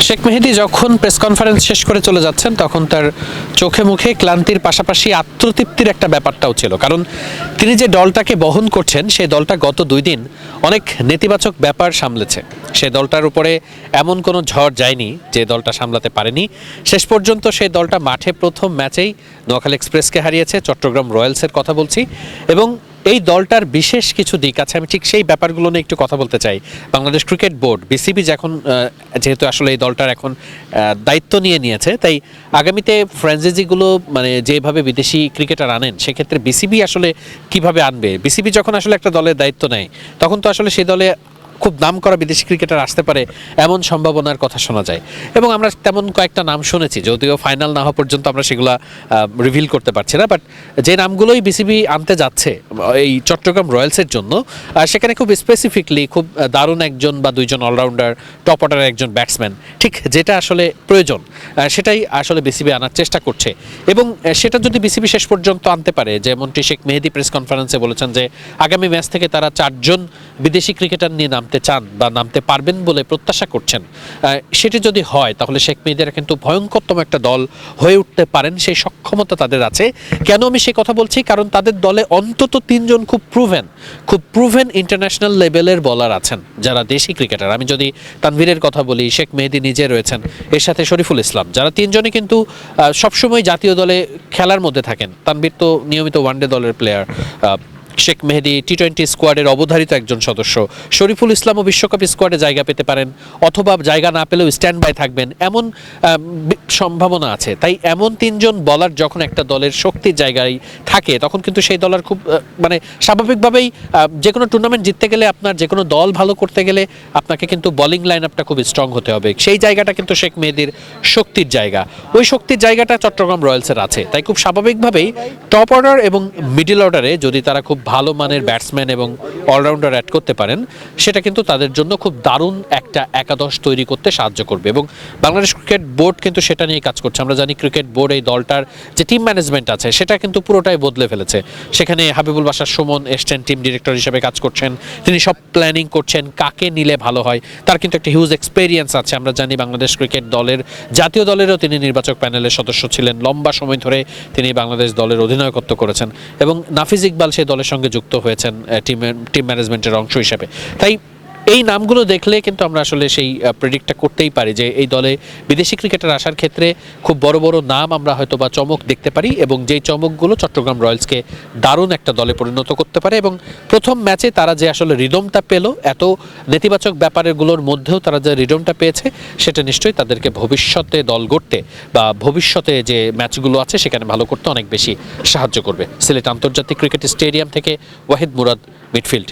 শেখ মেহেদী যখন press conference শেষ করে চলে যাচ্ছেন তখন তার চোখে মুখে ক্লান্তির পাশাপাশি আত্মতৃপ্তির একটা ব্যাপারটাও ছিল, কারণ তিনি যে দলটাকে বহন করছেন সেই দলটা গত 2 দিন অনেক নেতিবাচক ব্যাপার সামলেছে। সেই দলটার উপরে এমন কোনো ঝড় যায়নি যে দলটা সামলাতে পারেনি। শেষ পর্যন্ত সেই দলটা মাঠে প্রথম ম্যাচেই নোয়াখালী এক্সপ্রেসকে হারিয়েছে, চট্টগ্রাম রয়্যালসের কথা বলছি। এবং এই দলটার বিশেষ কিছু দিক আছে, আমি ঠিক সেই ব্যাপারগুলো নিয়ে একটু কথা বলতে চাই। বাংলাদেশ ক্রিকেট বোর্ড বিসিবি যেহেতু আসলে এই দলটার এখন দায়িত্ব নিয়েছে, তাই আগামীতে ফ্র্যাঞ্চাইজিগুলো মানে যেভাবে বিদেশি ক্রিকেটার আনেন সেক্ষেত্রে বিসিবি আসলে কিভাবে আনবে। বিসিবি যখন আসলে একটা দলের দায়িত্ব নেয় তখন তো আসলে সেই দলে খুব নাম করা বিদেশি ক্রিকেটার আসতে পারে এমন সম্ভাবনার কথা শোনা যায়, এবং আমরা তেমন কয়েকটা নাম শুনেছি, যদিও ফাইনাল না হওয়া পর্যন্ত আমরা সেগুলো রিভিল করতে পারছি না। বাট যে নামগুলোই বিসিবি আনতে যাচ্ছে এই চট্টগ্রাম রয়্যালসের জন্য, সেখানে খুব স্পেসিফিকলি খুব দারুণ একজন বা দুইজন অলরাউন্ডার, টপ অর্ডারের একজন ব্যাটসম্যান, ঠিক যেটা আসলে প্রয়োজন সেটাই আসলে বিসিবি আনার চেষ্টা করছে। এবং সেটা যদি বিসিবি শেষ পর্যন্ত আনতে পারে, যেমনটি শেখ মেহেদী প্রেস কনফারেন্সে বলেছেন যে আগামী ম্যাচ থেকে তারা 4 জন বিদেশি ক্রিকেটার নিয়ে নামতে চান বা নামতে পারবেন বলে প্রত্যাশা করছেন, সেটি যদি হয় তাহলে শেখ মেহেদীরা কিন্তু ভয়ঙ্করতম একটা দল হয়ে উঠতে পারেন, সেই সক্ষমতা তাদের আছে। কেন আমি সে কথা বলছি? কারণ তাদের দলে অন্তত 3 জন খুব প্রুভেন ইন্টারন্যাশনাল লেভেলের বলার আছেন যারা দেশি ক্রিকেটার। আমি যদি তানভীরের কথা বলি, শেখ মেহেদী নিজে রয়েছেন, এর সাথে শরীফুল ইসলাম, যারা 3 জনই কিন্তু সবসময় জাতীয় দলে খেলার মধ্যে থাকেন। তানভীর তো নিয়মিত ওয়ানডে দলের প্লেয়ার, শেখ মেহেদী টি-20 স্কোয়াডের অবধারিত একজন সদস্য, শরীফুল ইসলামও বিশ্বকাপ স্কোয়াডে জায়গা পেতে পারেন, অথবা জায়গা না পেলেও স্ট্যান্ড বাই থাকবেন, এমন সম্ভাবনা আছে। তাই এমন 3 জন বলার যখন একটা দলের শক্তির জায়গায় থাকে তখন কিন্তু সেই দলের খুব মানে স্বাভাবিকভাবেই যে কোনো টুর্নামেন্ট জিততে গেলে, আপনার যে কোনো দল ভালো করতে গেলে আপনাকে কিন্তু বোলিং লাইন আপটা খুব স্ট্রং হতে হবে। সেই জায়গাটা কিন্তু শেখ মেহেদীর শক্তির জায়গা, ওই শক্তির জায়গাটা চট্টগ্রাম রয়্যালসের আছে। তাই খুব স্বাভাবিকভাবেই টপ অর্ডার এবং মিডল অর্ডারে যদি তারা খুব ভালো মানের ব্যাটসম্যান এবং অলরাউন্ডার অ্যাড করতে পারেন, সেটা কিন্তু তাদের জন্য খুব দারুণ একটা একাদশ তৈরি করতে সাহায্য করবে। এবং বাংলাদেশ ক্রিকেট বোর্ড কিন্তু সেটা নিয়ে কাজ করছে। আমরা জানি ক্রিকেট বোর্ড এই দলটার যে টিম ম্যানেজমেন্ট আছে সেটা কিন্তু পুরোটাই বদলে ফেলেছে। সেখানে হাবিবুল বাশার সুমন এসছেন টিম ডিরেক্টর হিসেবে কাজ করছেন, তিনি সব প্ল্যানিং করছেন কাকে নিলে ভালো হয়। তার কিন্তু একটা হিউজ এক্সপেরিয়েন্স আছে। আমরা জানি বাংলাদেশ ক্রিকেট দলের জাতীয় দলেরও তিনি নির্বাচক প্যানেলের সদস্য ছিলেন, লম্বা সময় ধরে তিনি বাংলাদেশ দলের অধিনায়কত্ব করেছেন, এবং নাফিজ ইকবাল সেই দলের সঙ্গে যুক্ত হয়েছেন টিম ম্যানেজমেন্টের অংশ হিসেবে। তাই এই নামগুলো দেখলে কিন্তু আমরা আসলে সেই প্রেডিক্টটা করতেই পারি যে এই দলে বিদেশি ক্রিকেটার আসার ক্ষেত্রে খুব বড় বড় নাম আমরা হয়তো বা চমক দেখতে পারি, এবং যেই চমকগুলো চট্টগ্রাম রয়্যালসকে দারুণ একটা দলে পরিণত করতে পারে। এবং প্রথম ম্যাচে তারা যে আসলে রিদমটা পেল, এত নেতিবাচক ব্যাপারগুলোর মধ্যেও তারা যে রিদমটা পেয়েছে, সেটা নিশ্চয়ই তাদেরকে ভবিষ্যতে দল গড়তে বা ভবিষ্যতে যে ম্যাচগুলো আছে সেখানে ভালো করতে অনেক বেশি সাহায্য করবে। সিলেট আন্তর্জাতিক ক্রিকেট স্টেডিয়াম থেকে ওয়াহিদ মুরাদ, মিডফিল্ড।